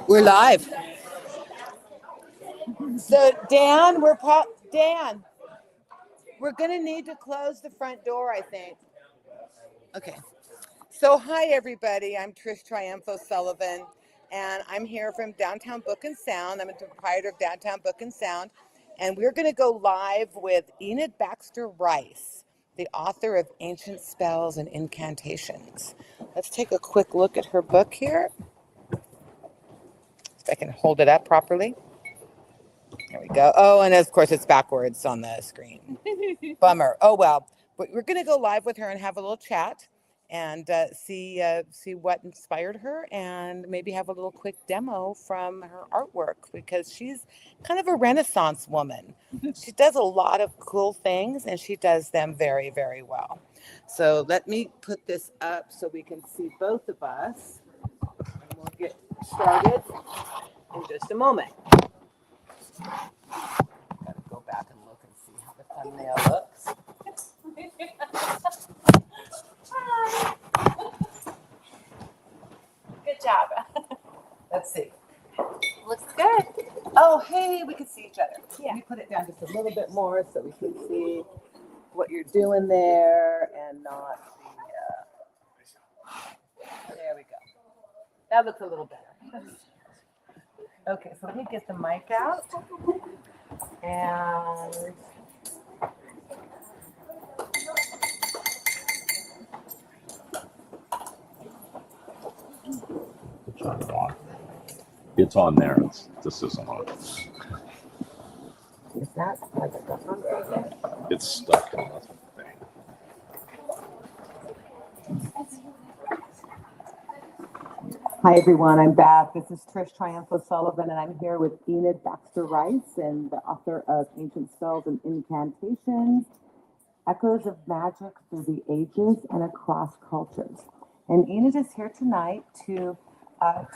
We're live. So Dan, we're gonna need to close the front door, I think. Okay. So hi everybody. I'm Trish Triumpho Sullivan, and I'm here from Downtown Book and Sound. I'm a proprietor of Downtown Book and Sound, and we're gonna go live with Enid Baxter Ryce, the author of Ancient Spells and Incantations. Let's take a quick look at her book here. If I can hold it up properly. There we go. Oh, and of course it's backwards on the screen. Bummer. Oh well. But we're going to go live with her and have a little chat and see what inspired her, and maybe have a little quick demo from her artwork, because she's kind of a Renaissance woman. She does a lot of cool things, and she does them very, very well. So let me put this up so we can see both of us, and we'll get started in just a moment. Gotta go back and look and see how the thumbnail looks. Good job. Let's see. Looks good. Oh, hey, we can see each other. Yeah. Let me put it down just a little bit more so we can see what you're doing there and not the. There we go. That looks a little better. Okay, so let me get the mic out. And Turn it on. It's on there. This isn't on. is that like a on? It's stuck in the thing. Hi everyone, I'm back. This is Trish Triumpho Sullivan, and I'm here with Enid Baxter Ryce, and the author of Ancient Spells and Incantations, Echoes of Magic Through the Ages and Across Cultures. And Enid is here tonight to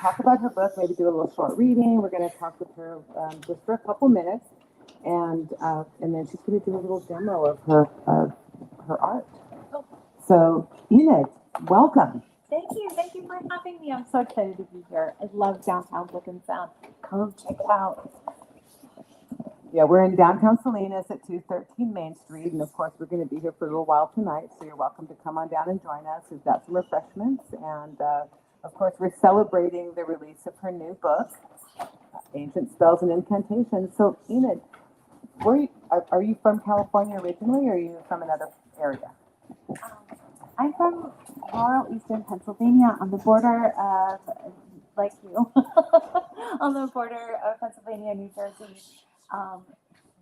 talk about her book, maybe do a little short reading. We're going to talk with her just for a couple minutes, and then she's going to do a little demo of her art. So Enid, welcome. Thank you. Thank you for having me. I'm so excited to be here. I love Downtown Book and Sound. Come check it out. Yeah, we're in downtown Salinas at 213 Main Street, and of course we're going to be here for a little while tonight, so you're welcome to come on down and join us. We've got some refreshments, and of course we're celebrating the release of her new book, Ancient Spells and Incantations. So Enid, are you from California originally, or are you from another area? I'm from rural eastern Pennsylvania, on the border of, like you, on the border of Pennsylvania, New Jersey,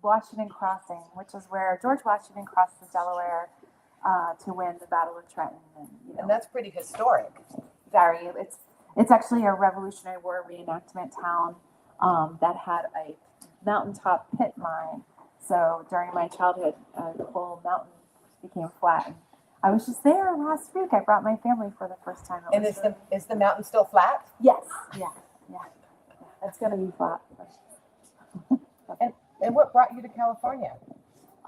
Washington Crossing, which is where George Washington crossed the Delaware to win the Battle of Trenton. And that's pretty historic. Very. It's actually a Revolutionary War reenactment town that had a mountaintop pit mine. So during my childhood, the whole mountain became flat. I was just there last week. I brought my family for the first time. And is the mountain still flat? Yes. Yeah. It's gonna be flat. And what brought you to California?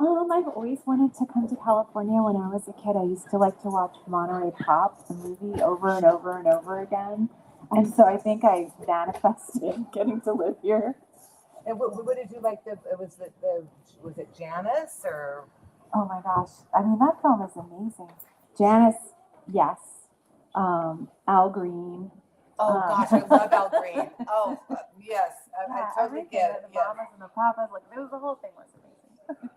I've always wanted to come to California. When I was a kid, I used to like to watch Monterey Pop, the movie, over and over and over again. And so I think I manifested getting to live here. And what did you like? Was it Janice or? Oh my gosh. I mean, that film is amazing. Janice, yes. Al Green. Oh gosh, I love Al Green. Oh yes, I totally get it. The mamas and the papas, like it was, the whole thing was amazing.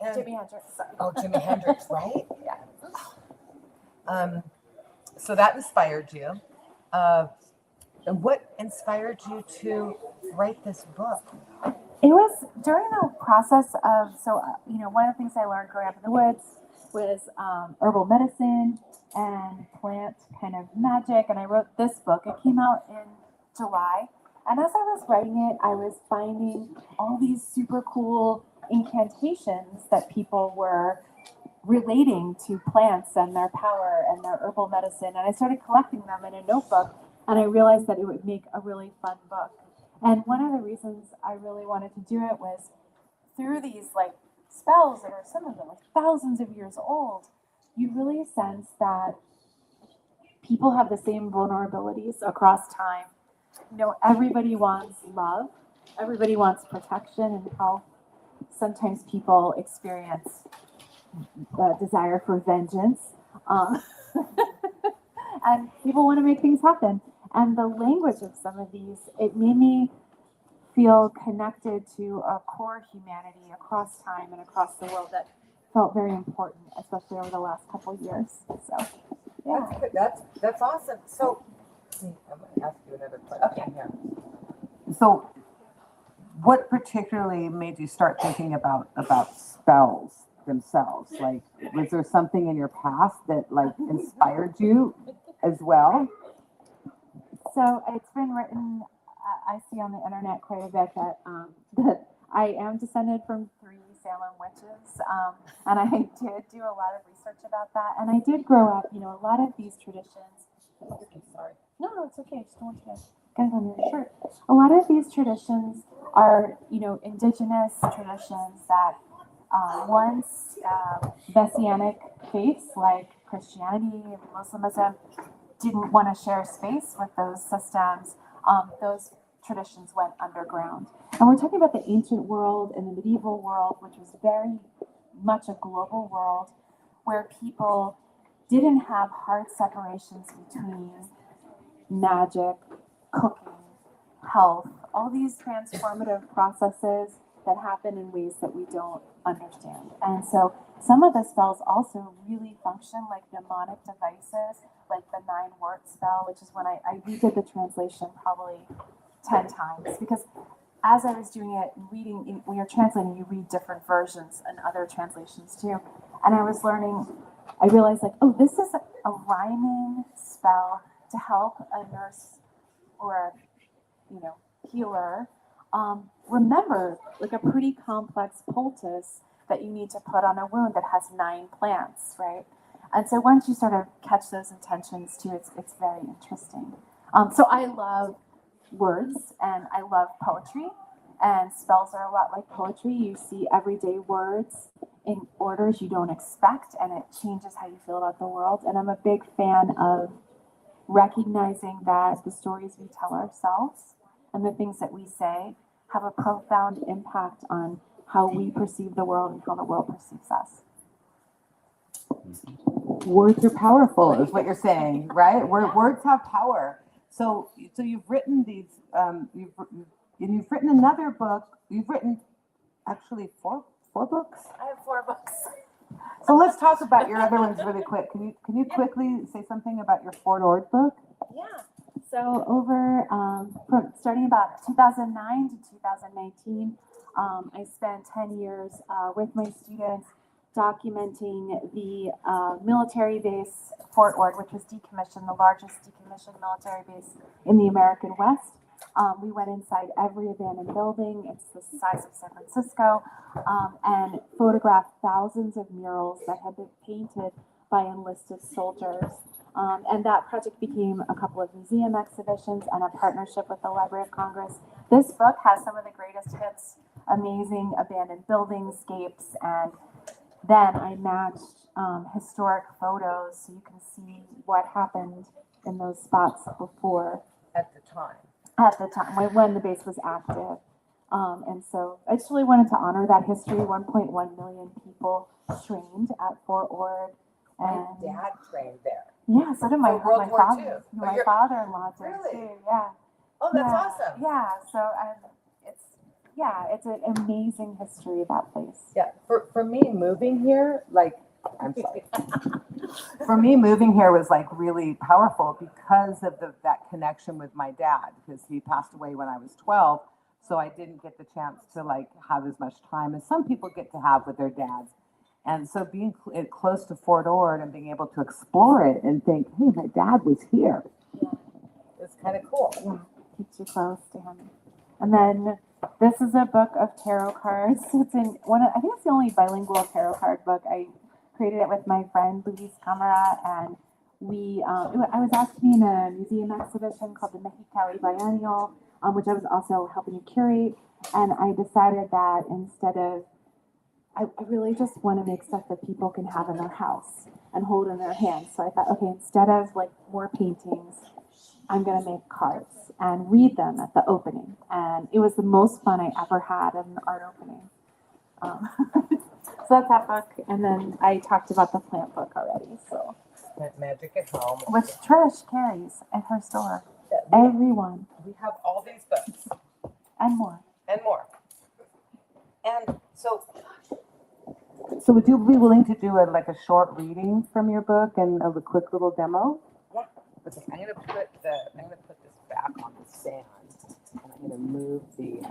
And, Jimi Hendrix. Sorry. Oh, Jimi Hendrix, right? Yeah. So that inspired you. And what inspired you to write this book? It was during the process of, one of the things I learned growing up in the woods was herbal medicine and plant kind of magic. And I wrote this book. It came out in July. And as I was writing it, I was finding all these super cool incantations that people were relating to plants and their power and their herbal medicine. And I started collecting them in a notebook, and I realized that it would make a really fun book. And one of the reasons I really wanted to do it was through these spells that are, some of them thousands of years old, you really sense that people have the same vulnerabilities across time. everybody wants love, everybody wants protection and health. Sometimes people experience a desire for vengeance, um, and people want to make things happen. And the language of some of these, it made me feel connected to a core humanity across time and across the world that felt very important, especially over the last couple of years. So, yeah. That's good. That's awesome. So, I'm going to ask you another question here. So, what particularly made you start thinking about spells themselves? Like, was there something in your past that like inspired you as well? So it's been written. I see on the internet quite a bit that that I am descended from 3 Salem witches, and I did do a lot of research about that. And I did grow up, a lot of these traditions. Sorry. No, it's okay. I just don't want you to get on your shirt. A lot of these traditions are, indigenous traditions that once Messianic faiths like Christianity and Muslimism didn't want to share space with those systems. Those traditions went underground. And we're talking about the ancient world and the medieval world, which was very much a global world where people didn't have hard separations between magic, cooking, health, all these transformative processes that happen in ways that we don't understand. And so some of the spells also really function like mnemonic devices, like the 9-word spell, which is when I redid the translation probably 10 times, because as I was doing it, reading, when you're translating, you read different versions and other translations too. And I was learning, I realized like, oh, this is a rhyming spell to help a nurse or a, healer remember like a pretty complex poultice that you need to put on a wound that has 9 plants, right? And so once you sort of catch those intentions too, it's very interesting. So I love words and I love poetry, and spells are a lot like poetry. You see everyday words in orders you don't expect, and it changes how you feel about the world. And I'm a big fan of recognizing that the stories we tell ourselves and the things that we say have a profound impact on how we perceive the world and how the world perceives us. Words are powerful, is what you're saying, right? Words have power. So you've written these. You've written another book. You've written actually four books. I have 4 books. So let's talk about your other ones really quick. Can you quickly say something about your Fort Ord book? Yeah. So over from starting about 2009 to 2019, I spent 10 years with my students documenting the military base Fort Ord, which was decommissioned, the largest decommissioned military base in the American West. We went inside every abandoned building. It's the size of San Francisco, and photographed thousands of murals that had been painted by enlisted soldiers. And that project became a couple of museum exhibitions and a partnership with the Library of Congress. This book has some of the greatest hits, amazing abandoned buildingscapes, and then I matched historic photos so you can see what happened in those spots before. At the time, when the base was active. And so I just really wanted to honor that history. 1.1 million people trained at Fort Ord. And my dad trained there. Yeah, so did my World War II. father. My father-in-law did Really? too. Yeah. Oh, that's awesome. Yeah. So it's an amazing history of that place. Yeah. For me, moving here, I'm sorry. For me, moving here was really powerful because of that connection with my dad, because he passed away when I was 12. So I didn't get the chance to have as much time as some people get to have with their dads. And so being close to Fort Ord and being able to explore it and think, hey, my dad was here. Yeah. It's kind of cool. Yeah, keeps you close to him. And then this is a book of tarot cards. It's in I think it's the only bilingual tarot card book. I created it with my friend Luis Camara, and I was asked to be in a museum exhibition called the Mexicali Biennial, which I was also helping to curate. And I decided that instead of I really just want to make stuff that people can have in their house and hold in their hands. So I thought, okay, instead of more paintings, I'm going to make cards. and read them at the opening. And it was the most fun I ever had at an art opening. So that's that book. And then I talked about the plant book already. So Magic at Home. which Trish carries at her store. We Everyone have all these books and more. and more. And so So would you be willing to do a short reading from your book and a quick little demo? yeah, okay, I'm gonna put this back on the stand, and I'm gonna move the.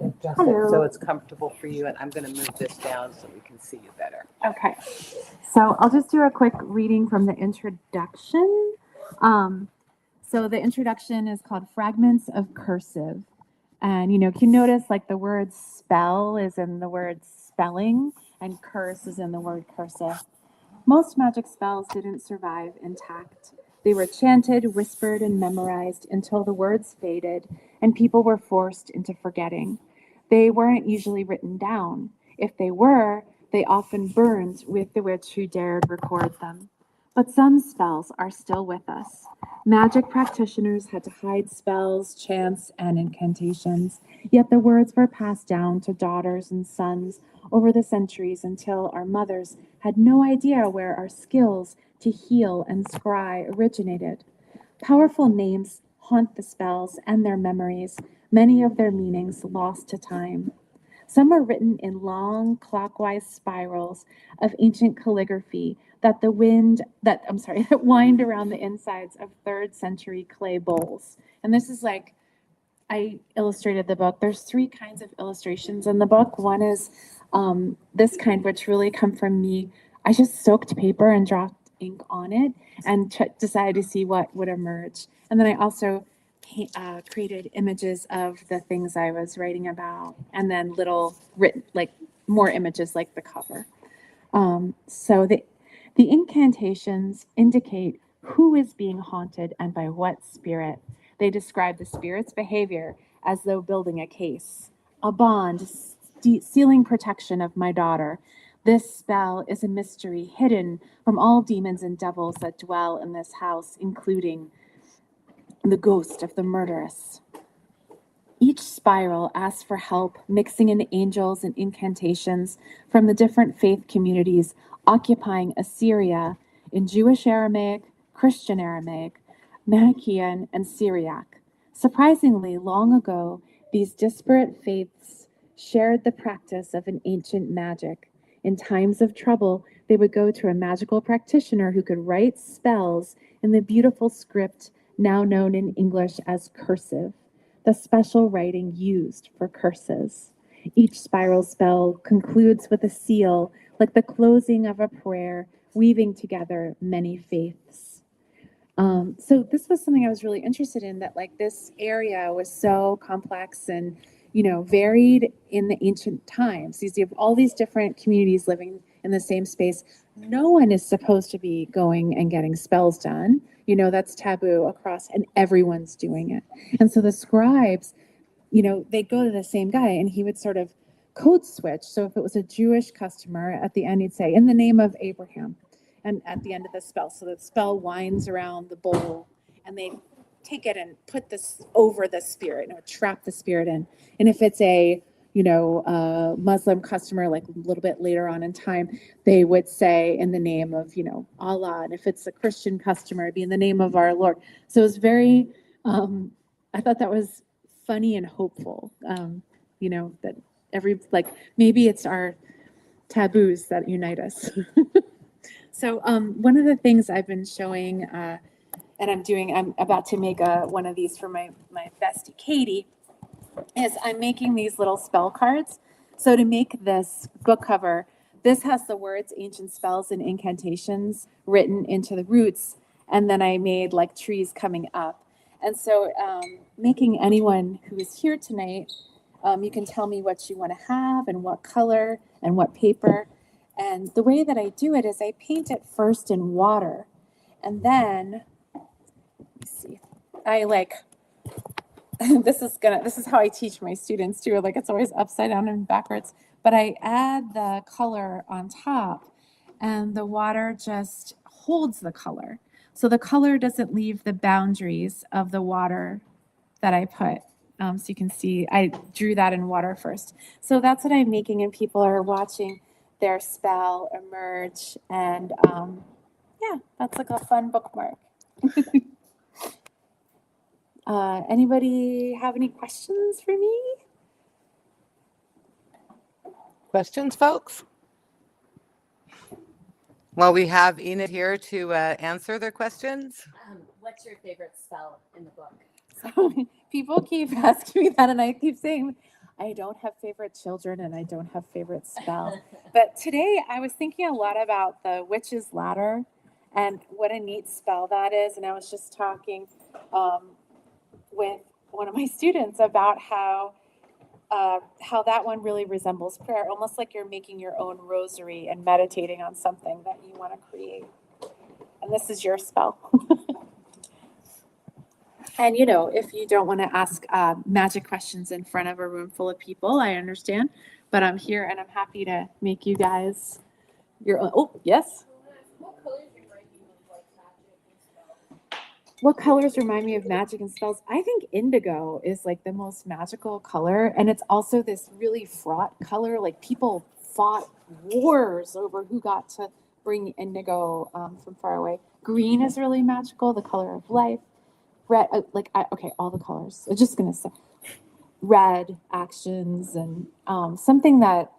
Adjust it so it's comfortable for you, and I'm gonna move this down so we can see you better. Okay. So I'll just do a quick reading from the introduction. So the introduction is called Fragments of Cursive. And, you can notice like the word spell is in the word spelling and curse is in the word cursive. Most magic spells didn't survive intact. They were chanted, whispered, and memorized until the words faded and people were forced into forgetting. They weren't usually written down. If they were, they often burned with the witch who dared record them. But some spells are still with us. Magic practitioners had to hide spells, chants, and incantations, yet the words were passed down to daughters and sons over the centuries until our mothers had no idea where our skills to heal and scry originated. Powerful names haunt the spells and their memories, many of their meanings lost to time. Some are written in long clockwise spirals of ancient calligraphy that that wind around the insides of 3rd century clay bowls. And this is like, I illustrated the book. There's 3 kinds of illustrations in the book. One is this kind, which really come from me. I just soaked paper and dropped ink on it and decided to see what would emerge. And then I also created images of the things I was writing about, and then little written, like more images like the cover. So the incantations indicate who is being haunted and by what spirit. They describe the spirit's behavior as though building a case, a bond, sealing protection of my daughter. This spell is a mystery hidden from all demons and devils that dwell in this house, including the ghost of the murderess. Each spiral asks for help, mixing in angels and incantations from the different faith communities occupying Assyria in Jewish Aramaic, Christian Aramaic, Manichaean, and Syriac. Surprisingly, long ago, these disparate faiths shared the practice of an ancient magic. In times of trouble, they would go to a magical practitioner who could write spells in the beautiful script now known in English as cursive, the special writing used for curses. Each spiral spell concludes with a seal, like the closing of a prayer, weaving together many faiths. So this was something I was really interested in, that like this area was so complex and, varied in the ancient times. You have all these different communities living in the same space. No one is supposed to be going and getting spells done. That's taboo across, and everyone's doing it. And so the scribes, they'd go to the same guy and he would sort of code switch. So if it was a Jewish customer, at the end he'd say, in the name of Abraham, and at the end of the spell. So the spell winds around the bowl and they take it and put this over the spirit, trap the spirit in. And if it's a Muslim customer, like a little bit later on in time, they would say in the name of, Allah. And if it's a Christian customer, it'd be in the name of our Lord. So it was very, I thought that was funny and hopeful, that maybe it's our taboos that unite us. So one of the things I've been showing, and I'm about to make one of these for my bestie Katie, is I'm making these little spell cards. So to make this book cover, this has the words ancient spells and incantations written into the roots, and then I made like trees coming up. And so making anyone who is here tonight, you can tell me what you want to have and what color and what paper. And the way that I do it is I paint it first in water, and then I this is how I teach my students too. Like it's always upside down and backwards. but I add the color on top, and the water just holds the color. So the color doesn't leave the boundaries of the water that I put. So you can see I drew that in water first. So that's what I'm making, and people are watching their spell emerge. And yeah, that's like a fun bookmark. Anybody have any questions for me? Questions, folks? Well, we have Enid here to answer their questions. What's your favorite spell in the book? So people keep asking me that, and I keep saying, I don't have favorite children and I don't have favorite spells. But today I was thinking a lot about the Witch's Ladder and what a neat spell that is. And I was just talking with one of my students about how that one really resembles prayer, almost like you're making your own rosary and meditating on something that you want to create. And this is your spell. And, you know, if you don't want to ask magic questions in front of a room full of people, I understand. But I'm here and I'm happy to make you guys your own. Oh, yes? What colors remind me of magic and spells? I think indigo is like the most magical color. And it's also this really fraught color. Like people fought wars over who got to bring indigo from far away. Green is really magical, the color of life. Red, okay, all the colors. I'm just gonna say red actions, and something that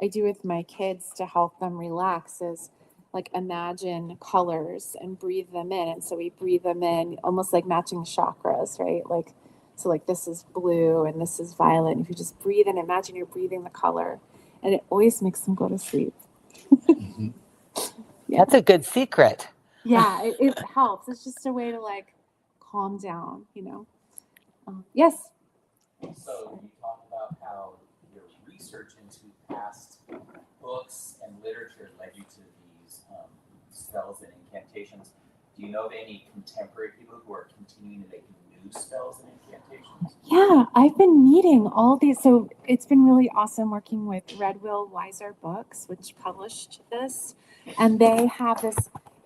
I do with my kids to help them relax is like imagine colors and breathe them in. And so we breathe them in, almost like matching chakras, right? Like so, like this is blue and this is violet. And if you just breathe in, imagine you're breathing the color, and it always makes them go to sleep. Yeah. That's a good secret. Yeah, it helps. It's just a way to like calm down, you know. Yes. So you talked about how your research into past books and literature led you to these spells and incantations. Do you know of any contemporary people who are continuing to make new spells and incantations? Yeah, I've been meeting all these. So it's been really awesome working with Red Will Wiser Books, which published this. And they have this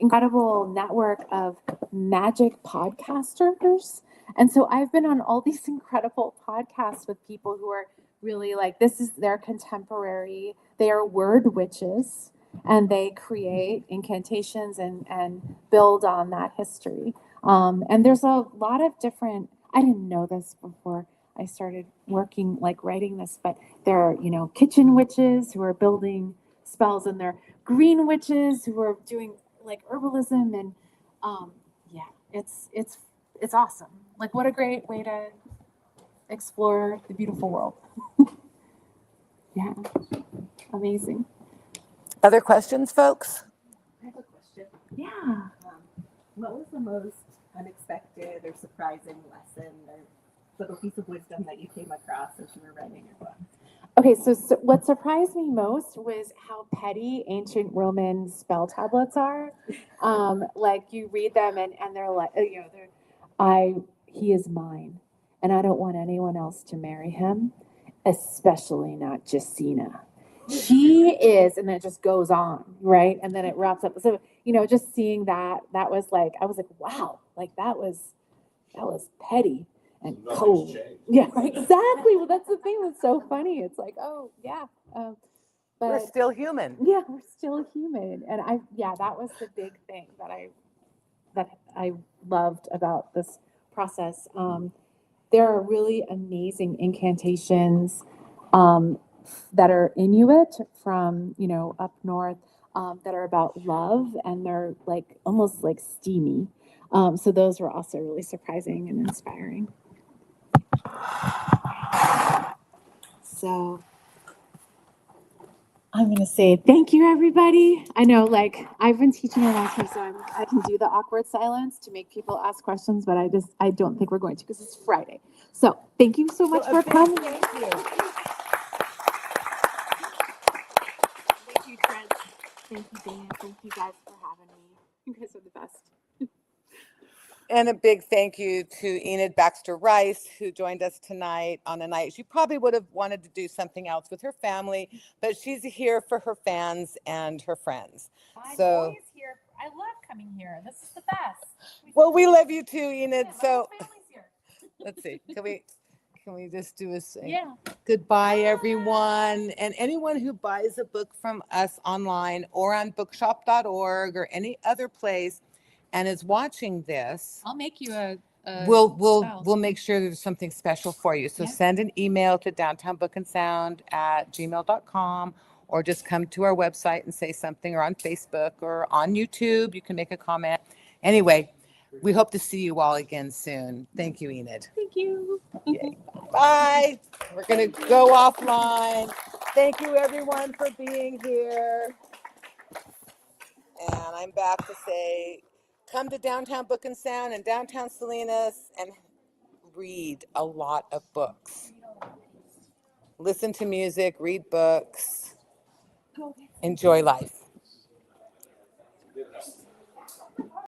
incredible network of magic podcasters. And so I've been on all these incredible podcasts with people who are really like, this is their contemporary. They are word witches and they create incantations and build on that history. And there's a lot of different, I didn't know this before I started working, like writing this, but there are, you know, kitchen witches who are building spells, and there are green witches who are doing like herbalism, and yeah, it's awesome. Like what a great way to explore the beautiful world. Yeah, amazing. Other questions, folks? I have a question. Yeah. What was the most unexpected or surprising lesson or little piece of wisdom that you came across as you were writing your book? Okay, so what surprised me most was how petty ancient Roman spell tablets are. Like you read them and they're like, you know, he is mine, and I don't want anyone else to marry him, especially not Jacina. She is, and then it just goes on, right? And then it wraps up. So, you know, just seeing that was like, I was like, wow, like that was petty and cold. Yeah, exactly. Well, that's the thing that's so funny. It's like, oh yeah, but We're still human. yeah, we're still human, and that was the big thing that I loved about this process. There are really amazing incantations that are Inuit from, you know, up north, that are about love, and they're like almost like steamy. So those were also really surprising and inspiring. So I'm going to say thank you, everybody. I know, like, I've been teaching a long time, so I can do the awkward silence to make people ask questions, but I don't think we're going to because it's Friday. So thank you so much for coming. Thank you. Thank you, Trish. Thank you, Dana. Thank you guys for having me. You guys are the best. And a big thank you to Enid Baxter Ryce, who joined us tonight on a night. She probably would have wanted to do something else with her family, but she's here for her fans and her friends. I'm So- always here. I love coming here. This is the best. Well, we love you too, Enid. Yeah, my So whole family's here. let's see. Can we just do a say Yeah. goodbye, everyone? And anyone who buys a book from us online or on bookshop.org or any other place and is watching this, I'll make you a we'll make sure there's something special for you. So Yeah. send an email to downtownbookandsound@gmail.com or just come to our website and say something, or on Facebook or on YouTube. You can make a comment. Anyway, we hope to see you all again soon. Thank you, Enid. Thank you. Yay. Bye. We're going to go offline. Thank you, everyone, for being here. And I'm back to say, come to Downtown Book and Sound in downtown Salinas and read a lot of books. Listen to music, read books, enjoy life.